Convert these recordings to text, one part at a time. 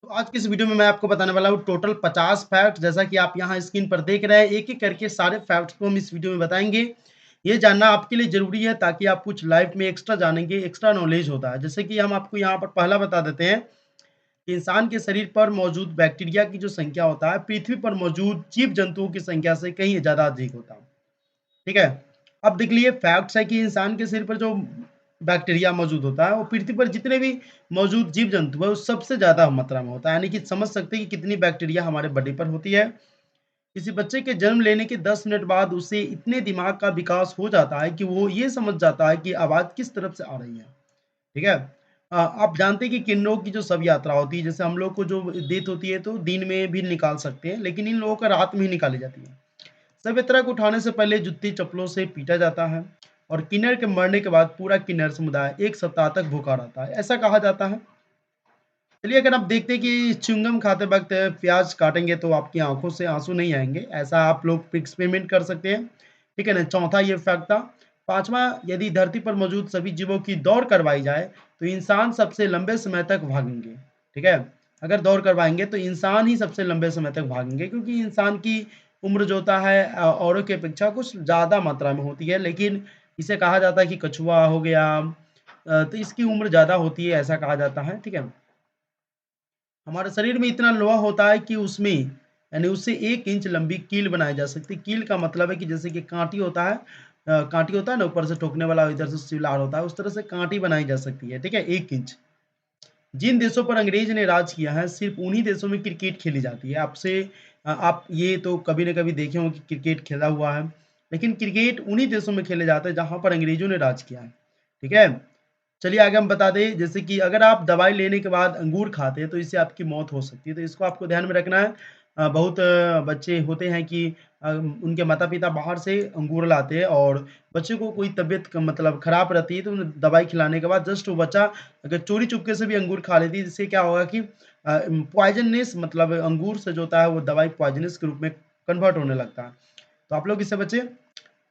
तो आज की इस वीडियो में मैं आपको बताने वाला हूँ टोटल 50 फैक्ट। जैसा कि आप यहाँ स्क्रीन पर देख रहे हैं, एक-एक करके सारे फैक्ट्स को हम इस वीडियो में बताएँगे। ये जानना आपके लिए ज़रूरी है ताकि आप कुछ लाइफ में एक्स्ट्रा जानेंगे, एक्स्ट्रा नॉलेज होता है। जैसे कि हम आपको यहाँ पर पहला बता देते हैं कि इंसान के शरीर पर मौजूद बैक्टीरिया की जो संख्या होता है, पृथ्वी पर मौजूद जीव-जंतुओं की संख्या से कहीं ज़्यादा अधिक होता है। ठीक है? अब देख लीजिए फैक्ट्स है कि इंसान के शरीर पर जो बैक्टीरिया मौजूद होता है, वो पृथ्वी पर जितने भी मौजूद जीव-जंतु है, वो सबसे ज़्यादा मात्रा में होता है। यानी कि समझ सकते हैं कि कितनी बैक्टीरिया हमारे बॉडी पर होती है। किसी बच्चे के जन्म लेने के 10 मिनट बाद उसे इतने दिमाग का विकास हो जाता है कि वो ये समझ जाता है कि आवाज़ किस तरफ से आ रही है। ठीक है? आप जानते हैं कि किन्नरों की जो शव यात्रा होती है, जैसे हम लोग को जो डेथ होती है, तो दिन में भी निकाल सकते हैं, लेकिन इन लोगों का रात में ही निकाली जाती है। सभ्यता को उठाने से पहले जूती चप्पलों से पीटा जाता है और किन्नर के मरने के बाद पूरा किन्नर समुदाय 1 सप्ताह तक भूखा रहता है, ऐसा कहा जाता है। चलिए अगर आप देखते हैं कि च्युइंगम खाते वक़्त प्याज़ काटेंगे तो आपकी आँखों से आँसू नहीं आएँगे, ऐसा आप लोग एक्सपेरिमेंट कर सकते हैं, ठीक है ना? चौथा ये फैक्ट था। 5वाँ यदि धरती पर मौजूद सभी जीवों की दौड़ करवाई जाए, तो इंसान सबसे लंबे समय तक भागेंगे, ठीक है? अगर दौड़ करवाएँगे तो इंसान ही सबसे लंबे समय तक भागेंगे क्योंकि इंसान की उम्र जो होता है औरों की अपेक्षा कुछ ज़्यादा मात्रा में होती है, लेकिन इसे कहा जाता है कि कछुआ हो गया तो इसकी उम्र ज़्यादा होती है, ऐसा कहा जाता है, ठीक है? हमारे शरीर में इतना लोहा होता है कि उसमें यानी उससे 1 इंच लंबी कील बनाई जा सकती है। कील का मतलब है कि जैसे कि काँटी होता है ना ऊपर से ठोकने वाला इधर से सिलार होता है, उस तरह से काँटी बनाई जा सकती है, ठीक है? 1 इंच। जिन देशों पर अंग्रेज ने राज किया है, सिर्फ़ उन्हीं देशों में क्रिकेट खेली जाती है। आप ये तो कभी न कभी देखे होंगे कि क्रिकेट खेला हुआ है, लेकिन क्रिकेट उन्हीं देशों में खेले जाते हैं जहाँ पर अंग्रेज़ों ने राज किया है, ठीक है? चलिए आगे हम बता दें जैसे कि अगर आप दवाई लेने के बाद अंगूर खाते हैं तो इससे आपकी मौत हो सकती है। तो इसको आपको ध्यान में रखना है। बहुत बच्चे होते हैं कि उनके माता-पिता बाहर से अंगूर लाते हैं और बच्चे को कोई तबीयत क मतलब खराब रहती है तो उन्हें दवाई खिलाने के बाद जस्ट वो बच्चा अगर चोरी-चुपके से भी अंगूर खा लेती है इससे क्या होगा कि पॉइज़नस मतलब अंगूर से जो होता है वो दवाई पॉइज़नस के रूप में कन्वर्ट होने लगता है। तो आप लोग इससे बचें।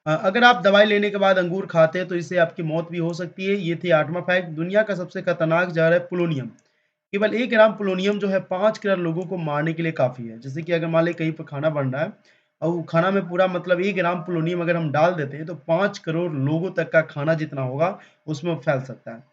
अगर आप दवाई लेने के बाद अंगूर खाते हैं तो इससे आपकी मौत भी हो सकती है। ये थी 8वाँ फैक्ट। दुनिया का सबसे खतरनाक ज़हर है पोलोनियम। केवल 1 ग्राम पोलोनियम जो है 5 करोड़ लोगों को मारने के लिए काफ़ी है। जैसे कि अगर मान लें कहीं पे खाना बन रहा है और वो खाना में पूरा मतलब 1 ग्राम पोलोनियम अगर हम डाल देते हैं तो 5 करोड़ लोगों तक का खाना जितना होगा उसमें वो फैल सकता है।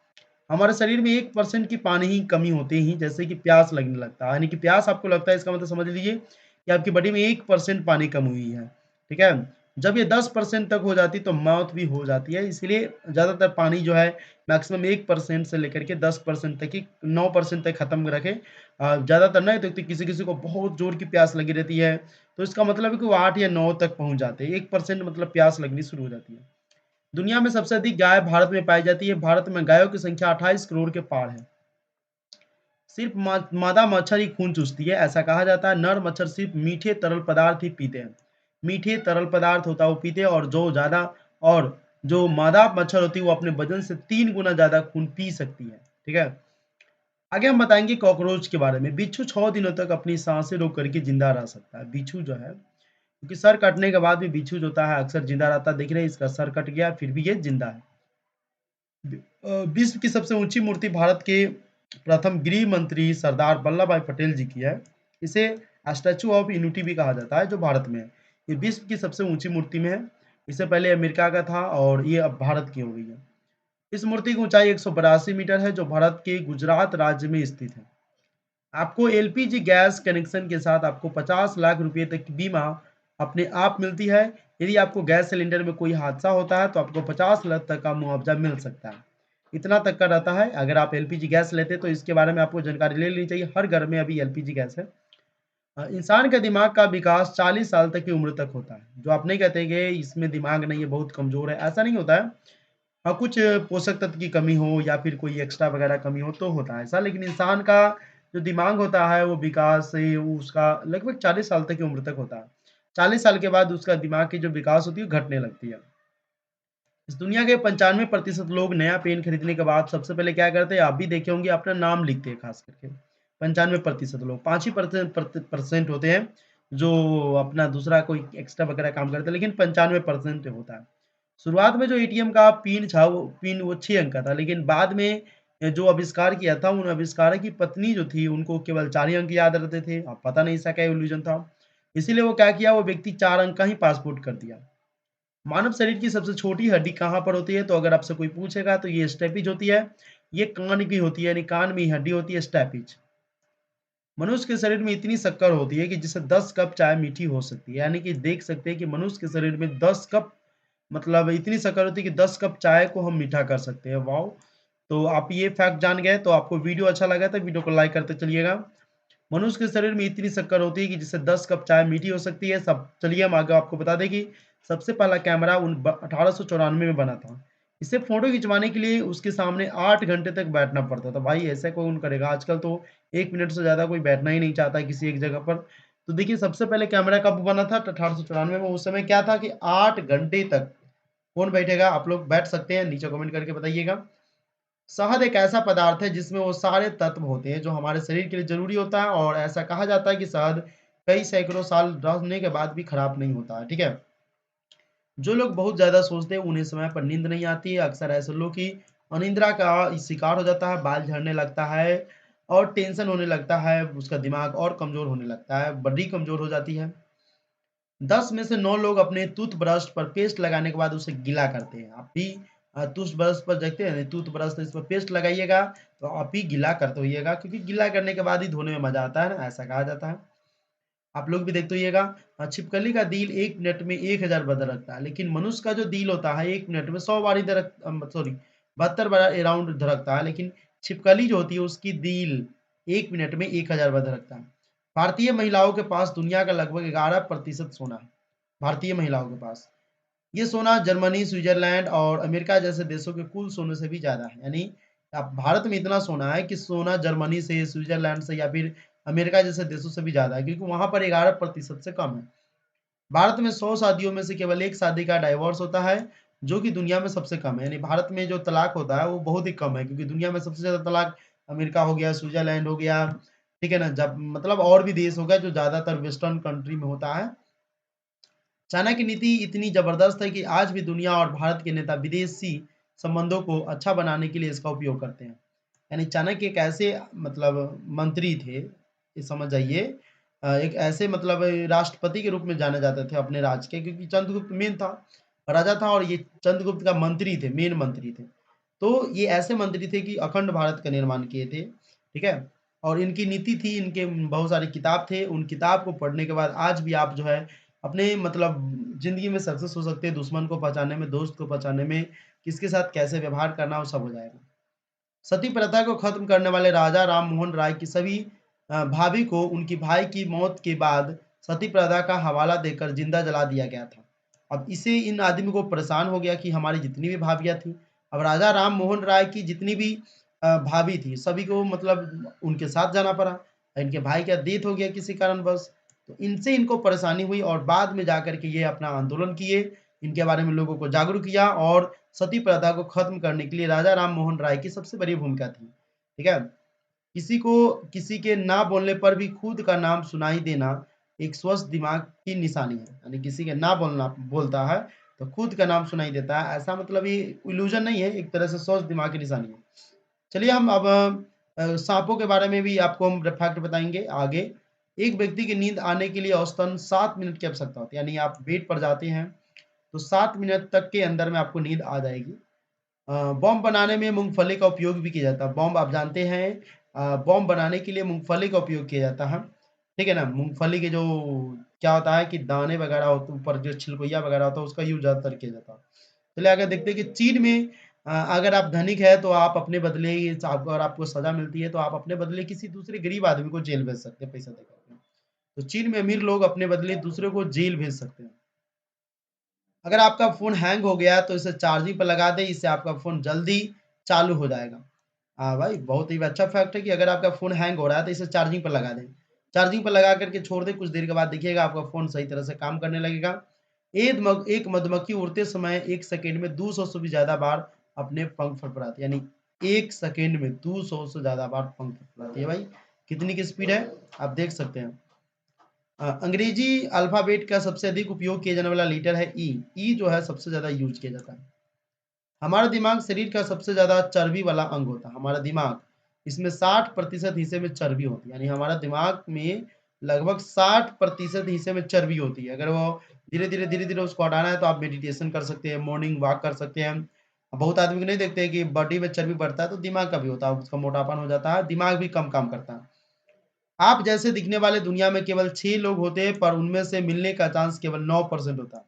हमारे शरीर में 1% की पानी की कमी होते ही जैसे कि प्यास लगने लगता है। यानी कि प्यास आपको लगता है इसका मतलब समझ लीजिए कि आपकी बॉडी में 1% पानी कम हुई है। ठीक है? जब ये 10% तक हो जाती है तो मौत भी हो जाती है। इसीलिए ज़्यादातर पानी जो है मैक्सिमम 1% से लेकर के 10% तक ही 9% तक खत्म रखें। ज़्यादातर नहीं तो किसी-किसी को बहुत ज़ोर की प्यास लगी रहती है, तो इसका मतलब है कि वो 8 या 9 तक पहुँच जाते हैं। 1% मतलब प्यास लगनी शुरू हो जाती है। दुनिया में सबसे अधिक गाय भारत में पाई जाती है। भारत में गायों की संख्या 28 करोड़ के पार है। सिर्फ मादा मच्छर ही खून चूसती है, ऐसा कहा जाता है। नर मच्छर सिर्फ मीठे तरल पदार्थ ही पीते हैं। मीठे तरल पदार्थ होता है वो पीते हैं और जो मादा मच्छर होती है वो अपने वजन से 3 गुना ज़्यादा खून पी सकती है। ठीक है? आगे हम बताएँगे कॉकरोच के बारे में। बिच्छू 6 दिनों तक अपनी साँसें रोक करके ज़िंदा रह सकता है। बिच्छू जो है क्योंकि सर कटने के बाद भी बिच्छू जो होता है अक्सर ज़िंदा रहता है। देख रहे हैं इसका सर कट गया फिर भी ये ज़िंदा है। विश्व की सबसे ऊँची मूर्ति भारत के प्रथम गृह मंत्री सरदार वल्लभ भाई पटेल जी की है। इसे स्टैच्यू ऑफ यूनिटी भी कहा जाता है जो भारत में है। ये विश्व की सबसे ऊँची मूर्ति में है। इससे पहले अमेरिका का था और ये अब भारत की हो गई है। इस मूर्ति की ऊँचाई 182 मीटर है जो भारत के गुजरात राज्य में स्थित है। आपको एलपीजी गैस कनेक्शन के साथ आपको 50 लाख रुपए तक की बीमा अपने आप मिलती है। यदि आपको गैस सिलेंडर में कोई हादसा होता है तो आपको 50 लाख तक का मुआवजा मिल सकता है। इतना तक का रहता है। अगर आप एलपीजी गैस लेते हैं तो इसके बारे में आपको जानकारी ले लेनी चाहिए। हर घर में अभी एलपीजी गैस है। इंसान के दिमाग का विकास 40 साल तक की उम्र तक होता है। जो आप नहीं कहते कि इसमें दिमाग नहीं है, बहुत कमज़ोर है, ऐसा नहीं होता है। हाँ, कुछ पोषक तत्व की कमी हो या फिर कोई एक्स्ट्रा वगैरह कमी हो तो होता है ऐसा, लेकिन इंसान का जो दिमाग होता है वो विकास से उसका लगभग 40 साल तक की उम्र तक होता है। 40 साल के बाद उसका दिमाग की जो विकास होती है वो घटने लगती है। इस दुनिया के 95% लोग नया पेन खरीदने के बाद सबसे पहले क्या करते हैं, आप भी देखे होंगे अपना नाम लिखते हैं खास करके। 95% लोग, 5 ही परसेंट होते हैं जो अपना दूसरा कोई एक्स्ट्रा वगैरह काम करते हैं, लेकिन 95% होता है। शुरुआत में जो एटीएम का पिन वो 6 अंक का था, लेकिन बाद में जो आविष्कार किया था, उन आविष्कारक की पत्नी जो थी, उनको केवल 4 ही अंक याद रहते थे। अब पता नहीं ऐसा क्या इल्यूजन था। इसीलिए वो क्या किया, वो व्यक्ति 4 अंक का ही पासपोर्ट कर दिया। मानव शरीर की सबसे छोटी हड्डी कहाँ पर होती है? तो अगर आपसे कोई पूछेगा तो ये स्टेपिज होती है। ये कान की होती है, यानी कान में ही हड्डी होती है, स्टेपिज। मनुष्य के शरीर में इतनी शक्कर होती है कि जिससे 10 कप चाय मीठी हो सकती है। यानी कि देख सकते हैं कि मनुष्य के शरीर में 10 कप, मतलब इतनी शक्कर होती है कि 10 कप चाय को हम मीठा कर सकते हैं। वाओ! तो आप ये फैक्ट जान गए। तो आपको वीडियो अच्छा लगा तो वीडियो को लाइक करते चलिएगा। मनुष्य के शरीर में इतनी शक्कर होती है कि जिससे 10 कप चाय मीठी हो सकती है। सब चलिए हम आगे आपको बता दें कि सबसे पहला कैमरा 1894 में बना था। इसे फोटो खिंचवाने के लिए उसके सामने 8 घंटे तक बैठना पड़ता था। भाई ऐसा कौन करेगा? आजकल तो 1 मिनट से ज़्यादा कोई बैठना ही नहीं चाहता है किसी एक जगह पर। तो देखिए सबसे पहले कैमरा कब बना था? 1894 में। उस समय क्या था कि 8 घंटे तक कौन बैठेगा? आप लोग बैठ सकते हैं, नीचे कमेंट करके बताइएगा। शहद एक ऐसा पदार्थ है जिसमें वो सारे तत्व होते हैं जो हमारे शरीर के लिए ज़रूरी होता है, और ऐसा कहा जाता है कि शहद कई सैकड़ों साल रहने के बाद भी खराब नहीं होता है, ठीक है? जो लोग बहुत ज़्यादा सोचते हैं उन्हें समय पर नींद नहीं आती है। अक्सर ऐसे लोग की अनिद्रा का शिकार हो जाता है, बाल झड़ने लगता है और टेंशन होने लगता है, उसका दिमाग और कमज़ोर होने लगता है, बॉडी कमज़ोर हो जाती है। 10 में से 9 लोग अपने टूथब्रश पर पेस्ट लगाने के बाद उसे गीला करते हैं। आप भी टूथब्रश पर देखते हैं, टूथब्रश से इस पर पेस्ट लगाइएगा तो आप भी गीला करते होइएगा, क्योंकि गीला करने के बाद ही धोने में मज़ा आता है ना, ऐसा कहा जाता है। आप लोग भी देखते होइएगा। छिपकली का दिल 1 मिनट में 1000 बदल रखता है, लेकिन मनुष्य का जो दिल होता है 1 मिनट में 100 बार इधर 72 बार अराउंड धड़कता है, लेकिन छिपकली जो होती है उसकी दिल 1 मिनट में 1000 बार धड़कता है। भारतीय महिलाओं के पास दुनिया का लगभग 11% सोना है। भारतीय महिलाओं के पास ये सोना जर्मनी, स्विट्जरलैंड और अमेरिका जैसे देशों के कुल सोने से भी ज़्यादा है। यानी अब भारत में इतना सोना है कि सोना जर्मनी से, स्विट्जरलैंड से या फिर अमेरिका जैसे देशों से भी ज़्यादा है, क्योंकि वहाँ पर 11% से कम है। भारत में 100 शादियों में से केवल 1 शादी का डाइवोर्स होता है, जो कि दुनिया में सबसे कम है। यानी भारत में जो तलाक होता है वो बहुत ही कम है, क्योंकि दुनिया में सबसे ज़्यादा तलाक अमेरिका हो गया, स्विट्जरलैंड हो गया, ठीक है ना? जब मतलब और भी देश हो गया जो ज़्यादातर वेस्टर्न कंट्री में होता है। चाइना की नीति इतनी जबरदस्त है कि आज भी दुनिया और भारत के नेता विदेशी संबंधों को अच्छा बनाने के लिए इसका उपयोग करते हैं। यानी चाणक्य एक ऐसे मतलब मंत्री थे, ये समझ जाइए। एक ऐसे मतलब राष्ट्रपति के रूप में जाने जाते थे अपने राज्य के, क्योंकि चंद्रगुप्त मेन था, राजा था, और ये चंद्रगुप्त का मंत्री थे, मेन मंत्री थे। तो ये ऐसे मंत्री थे कि अखंड भारत का निर्माण किए थे, ठीक है? और इनकी नीति थी, इनके बहुत सारी किताब थे, उन किताब को पढ़ने के बाद आज भी आप जो है अपने मतलब ज़िंदगी में सक्सेस हो सकते हैं, दुश्मन को पहचानने में, दोस्त को पहचानने में, किसके साथ कैसे व्यवहार करना, वो सब हो जाएगा। सती प्रथा को खत्म करने वाले राजा राम मोहन राय की सभी भाभी को उनकी भाई की मौत के बाद सती प्रथा का हवाला देकर जिंदा जला दिया गया था। अब इसे इन आदमी को परेशान हो गया कि हमारी जितनी भी भाभियां थी, अब राजा राम मोहन राय की जितनी भी भाभी थी, सभी को मतलब उनके साथ जाना पड़ा। इनके भाई का डेथ हो गया किसी कारणवश, तो इनसे इनको परेशानी हुई और बाद में जाकर के ये अपना आंदोलन किए, इनके बारे में लोगों को जागरूक किया, और सती प्रथा को खत्म करने के लिए राजा राम मोहन राय की सबसे बड़ी भूमिका थी, ठीक है? किसी को किसी के ना बोलने पर भी खुद का नाम सुनाई देना एक स्वस्थ दिमाग की निशानी है। यानी किसी के ना बोलना बोलता है तो खुद का नाम सुनाई देता है, ऐसा मतलब ये इल्यूजन नहीं है, एक तरह से स्वस्थ दिमाग की निशानी है। चलिए हम अब सांपों के बारे में भी आपको हम फैक्ट बताएंगे आगे। एक व्यक्ति की नींद आने के लिए औसतन 7 मिनट की आवश्यकता होती है। यानी आप बेड पर जाते हैं तो 7 मिनट तक के अंदर में आपको नींद आ जाएगी। बॉम्ब बनाने में मूँगफली का उपयोग भी किया जाता है। बॉम्ब आप जानते हैं, बॉम्ब बनाने के लिए मूँगफली का उपयोग किया जाता है। ठीक है ना? मूँगफली के जो क्या होता है कि दाने वगैरह होते हैं, ऊपर जो छिलकोइया वगैरह होता है उसका यूज़ ज़्यादातर किया जाता है। चलिए आगे देखते हैं कि चीन में अगर आप धनिक हैं तो आप अपने बदले आपको अगर आपको सज़ा मिलती है तो आप अपने बदले किसी दूसरे गरीब आदमी को जेल भेज सकते हैं पैसा देकर के। तो चीन में अमीर लोग अपने बदले दूसरे को जेल भेज सकते हैं। अगर आपका फ़ोन हैंग हो गया तो इसे चार्जिंग पे लगा दें, इससे आपका फ़ोन जल्दी चालू हो जाएगा। हाँ भाई, बहुत ही अच्छा फैक्ट है कि अगर आपका फ़ोन हैंग हो रहा है तो इसे चार्जिंग पर लगा दें। चार्जिंग पर लगा कर के छोड़ दें, कुछ देर के बाद देखिएगा आपका फ़ोन सही तरह से काम करने लगेगा। एक मधुमक्खी उड़ते समय 1 सेकंड में 200 से भी ज़्यादा बार अपने पंख फड़फड़ाती है। यानी 1 सेकंड में 200 से ज़्यादा बार पंख फड़फड़ाती है भाई, कितनी की स्पीड है, आप देख सकते हैं। अंग्रेजी अल्फ़ाबेट का सबसे अधिक उपयोग किया जाने वाला लेटर है ई। ई जो है सबसे ज़्यादा यूज़ किया जाता है। हमारा दिमाग शरीर का सबसे ज़्यादा चर्बी वाला अंग होता है। हमारा दिमाग, इसमें 60% हिस्से में चर्बी होती है, यानी हमारा दिमाग में लगभग 60% हिस्से में चर्बी होती है। अगर वो धीरे-धीरे उसको हटाना है तो आप मेडिटेशन कर सकते हैं, मॉर्निंग वॉक कर सकते हैं। बहुत आदमी को नहीं देखते हैं कि बॉडी में चर्बी बढ़ता है तो दिमाग का भी होता है, उसका मोटापन हो जाता है, दिमाग भी कम काम करता है। आप जैसे दिखने वाले दुनिया में केवल 6 लोग होते हैं, पर उनमें से मिलने का चांस केवल 9% होता है।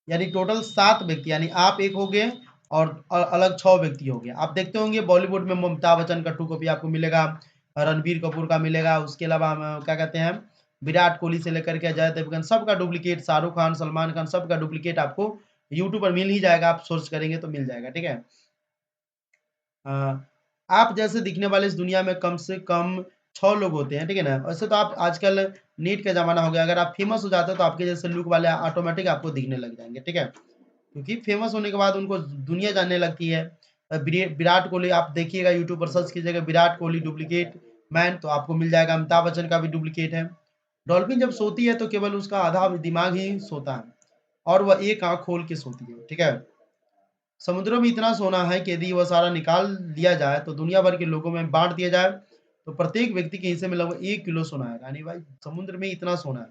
यानी टोटल 7 व्यक्ति, यानी आप एक हो गए और अलग 6 व्यक्ति हो गए। आप देखते होंगे बॉलीवुड में अमिताभ बच्चन का 2 कॉपी आपको मिलेगा, रणबीर कपूर का मिलेगा, उसके अलावा क्या कहते हैं, विराट कोहली से लेकर के अजय देवगन सबका डुप्लीकेट, शाहरुख खान, सलमान खान सबका डुप्लीकेट आपको यूट्यूब पर मिल ही जाएगा, आप सर्च करेंगे तो मिल जाएगा, ठीक है? अ, आप जैसे दिखने वाले इस दुनिया में कम से कम 6 लोग होते हैं, ठीक है ना? वैसे तो आप आजकल नेट का ज़माना हो गया, अगर आप फेमस हो जाते हो तो आपके जैसे लुक वाले ऑटोमेटिक आपको दिखने लग जाएँगे, ठीक है? क्योंकि फेमस होने के बाद उनको दुनिया जानने लगती है। विराट कोहली आप देखिएगा, यूट्यूब पर सर्च कीजिएगा विराट कोहली डुप्लीकेट मैन तो आपको मिल जाएगा, अमिताभ बच्चन का भी डुप्लीकेट है। डॉल्फिन जब सोती है तो केवल उसका आधा दिमाग ही सोता है और वह एक आँख खोल के सोती है, ठीक है? समुद्रों में इतना सोना है कि यदि वह सारा निकाल दिया जाए तो दुनिया भर के लोगों में बाँट दिया जाए, तो प्रत्येक व्यक्ति के हिस्से में लगभग 1 किलो सोना है। यानी भाई समुद्र में इतना सोना है।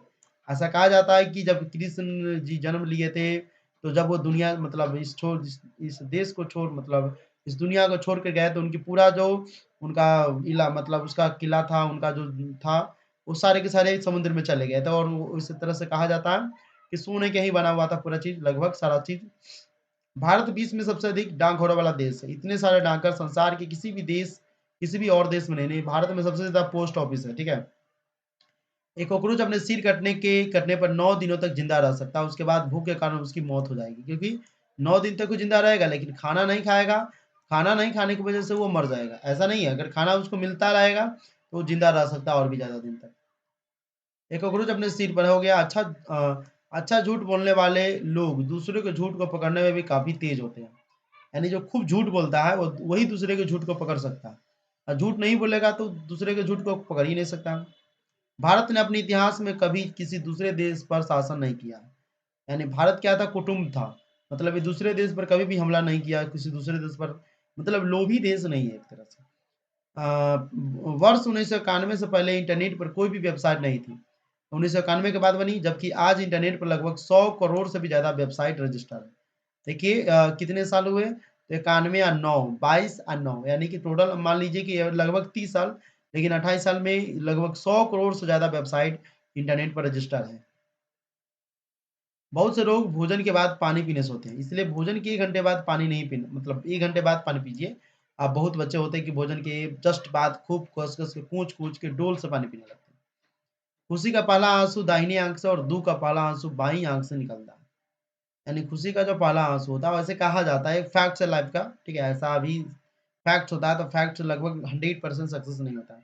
ऐसा कहा जाता है कि जब कृष्ण जी जन्म लिए थे, तो जब वो दुनिया मतलब इस देश को छोड़ मतलब इस दुनिया को छोड़ के गए तो उनकी पूरा जो उनका इला मतलब उसका किला था, उनका जो था, वो सारे के सारे समुद्र में चले गए थे और वो इस तरह से कहा जाता है कि सोने का ही बना हुआ था पूरा चीज़, लगभग सारा चीज़। भारत विश्व में सबसे अधिक डाक घोड़ा वाला देश है। इतने सारे डाकघर संसार के किसी भी देश, किसी भी और देश में नहीं, भारत में सबसे ज़्यादा पोस्ट ऑफिस है, ठीक है? एक कॉकरोच अपने सिर कटने पर 9 दिनों तक ज़िंदा रह सकता है, उसके बाद भूख के कारण उसकी मौत हो जाएगी क्योंकि 9 दिन तक वो ज़िंदा रहेगा लेकिन खाना नहीं खाएगा, खाना नहीं खाने की वजह से वो मर जाएगा। ऐसा नहीं है, अगर खाना उसको मिलता रहेगा, तो वो ज़िंदा रह सकता है और भी ज़्यादा दिन तक। एक कॉकरोच अपने सिर पर हो गया। अच्छा झूठ बोलने वाले लोग दूसरों के झूठ को पकड़ने में भी काफ़ी तेज़ होते हैं। यानी जो खूब झूठ बोलता है वो वही दूसरे के झूठ को पकड़ सकता है और झूठ नहीं बोलेगा तो दूसरे के झूठ को पकड़ ही नहीं सकता। भारत ने अपने इतिहास में कभी किसी दूसरे देश पर शासन नहीं किया। यानी भारत क्या था, कुटुंब था, मतलब ये दूसरे देश पर कभी भी हमला नहीं किया, किसी दूसरे देश पर, मतलब लोभी देश नहीं है एक तरह से। वर्ष 1991 से पहले इंटरनेट पर कोई भी वेबसाइट नहीं थी, 1991 के बाद बनी, जबकि आज इंटरनेट पर लगभग 100 करोड़ से भी ज़्यादा वेबसाइट रजिस्टर है। देखिए कितने साल हुए? तो 91 और 9, 22 और 9 यानी कि टोटल मान लीजिए कि लगभग 30 साल, लेकिन 28 साल में लगभग 100 करोड़ से ज़्यादा वेबसाइट इंटरनेट पर रजिस्टर है। बहुत से लोग भोजन के बाद पानी पीने सोते हैं, इसलिए भोजन के 1 घंटे बाद पानी नहीं पीना, मतलब 1 घंटे बाद पानी पीजिए। अब बहुत बच्चे होते हैं कि भोजन के जस्ट बाद खूब कस-कस के कूच-कूच के डोल से पानी पीने लगते हैं। खुशी का पहला आँसू दाहिनी आँख से और दुःख का पहला आँसू बाईं आँख से निकलता है। यानी खुशी का जो पहला आँसू होता है वैसे कहा जाता है, एक फैक्ट्स है लाइफ का, ठीक है? ऐसा अभी फैक्ट्स होता है तो फैक्ट्स लगभग 100% सक्सेस नहीं होता है।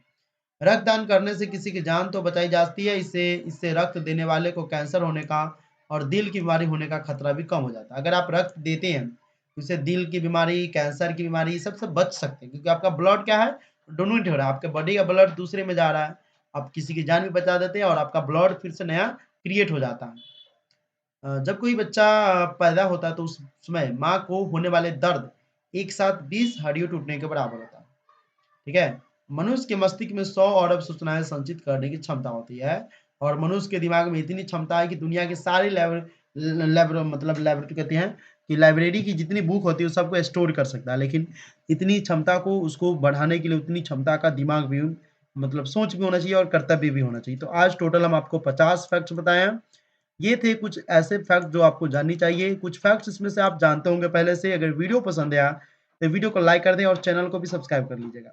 रक्तदान करने से किसी की जान तो बचाई जाती है, इससे इससे रक्त देने वाले को कैंसर होने का और दिल की बीमारी होने का खतरा भी कम हो जाता है। अगर आप रक्त देते हैं, तो इससे दिल की बीमारी, कैंसर की बीमारी, ये सब से बच सकते हैं क्योंकि आपका ब्लड क्या है? डोनेट हो रहा है, आपके बॉडी का ब्लड दूसरे में जा रहा है। आप किसी की जान भी बचा देते हैं और आपका ब्लड फिर से नया क्रिएट हो जाता है। जब कोई बच्चा पैदा होता है तो उस समय माँ को होने वाले दर्द एक साथ 20 हड्डियों टूटने के बराबर होता है। ठीक है? मनुष्य के मस्तिष्क में 100 अरब सूचनाएँ संचित करने की क्षमता होती है और मनुष्य के दिमाग में इतनी क्षमता है कि दुनिया की सारी लैबोरेटरी कहते हैं कि लाइब्रेरी की जितनी बुक होती है, उस सबको स्टोर कर सकता है। लेकिन इतनी क्षमता को उसको बढ़ाने के लिए उतनी क्षमता का दिमाग भी मतलब सोच भी होना चाहिए और कर्तव्य भी होना चाहिए। तो आज टोटल हम आपको 50 फैक्ट्स बताए हैं। ये थे कुछ ऐसे फैक्ट जो आपको जाननी चाहिए। कुछ फैक्ट्स इसमें से आप जानते होंगे पहले से। अगर वीडियो पसंद आया, तो वीडियो को लाइक कर दें और चैनल को भी सब्सक्राइब कर लीजिएगा।